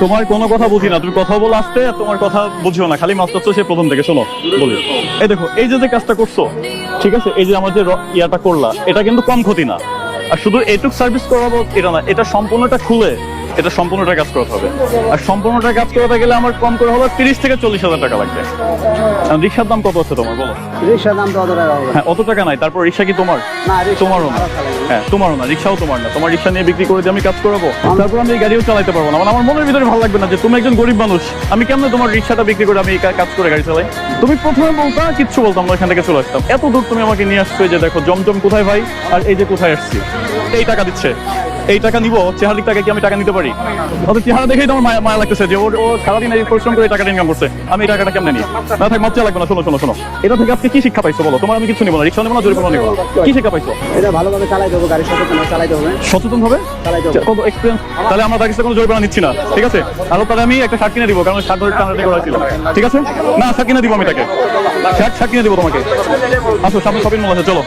তোমার কোনো কথা বুঝি না, তুমি কথা বলে আসতে আর তোমার কথা বুঝিও না, খালি মাছ সে প্রথম থেকে শোনো বলি। এই দেখো, এই যে কাজটা করছো, ঠিক আছে, এই যে আমার যে ইয়াটা করলা, এটা কিন্তু কম ক্ষতি না। আর শুধু এইটুক সার্ভিস করাবো এটা না, এটা সম্পূর্ণটা খুলে এটা সম্পূর্ণটা কাজ করাতে হবে। আর সম্পূর্ণটা কাজ করাতে গেলে আমার কম করে হলো 30 থেকে 40,000 টাকা লাগবে। রিক্সার দাম কত আছে তোমার বলো? রিক্সার দাম তো অত টাকা হবে। হ্যাঁ, অত টাকা নাই। তারপর রিক্সা কি তোমার? না, রিক্সা তোমারও না। হ্যাঁ, তোমারও না, রিক্সাও তোমার না। তোমার রিক্সা নিয়ে বিক্রি করে দিয়ে আমি কাজ করাবো, তারপর আমি এই গাড়িও চালাতে পারবো না। মানে আমার মনের ভিতরে ভালো লাগবে না যে তুমি একজন গরিব মানুষ, আমি কেমনে তোমার রিক্সাটা বিক্রি করে আমি কাজ করে গাড়ি চালাই। তুমি প্রথমে বলতা কিচ্ছু বলতাম না, এখান থেকে চলে আসতাম। এত দূর তুমি আমাকে নিয়ে আসছো, এই যে দেখো জমজম কোথায় ভাই, আর এই যে কোথায় আসছি। এই টাকা দিচ্ছে, এই টাকা নিবো, চেহারির টাকা কি আমি টাকা নিতে পারি? অত চেহারা দেখেই তোমার মায়া লাগতেছে যে ও সারাদিন এই পরিশ্রম করে টাকাটা ইনকাম করছে, আমি এই টাকাটা কেমনে নিই? না থাক, মজা লাগবে না। শোনো শোনো শোনো, এটা থেকে আজকে কি শিক্ষা পাইছো বলো? তোমার আমি কিছু নিবো না, রিক্সা নেবো না, জরিমানা নেবো না। কি শিক্ষা পাইছো? এটা ভালোভাবে চালাই দেবো, গাড়ি সচেতন চালাইতে হবে। সচেতন হবে, চালাইতে হবে। কত এক্সপিরিয়েন্স। তাহলে আমরা তার কাছে কোনো জরিমানা নিচ্ছি না, ঠিক আছে? আর তাহলে আমি একটা শার্ট কিনে দিব, কারণ শার্ট ধরে টানাটানি করা ছিল, ঠিক আছে? না, শার্ট কিনে দিব আমি তাকে, শার্ট কিনে দিব তোমাকে। আসো, সামনে শপিং মল আছে, চলো।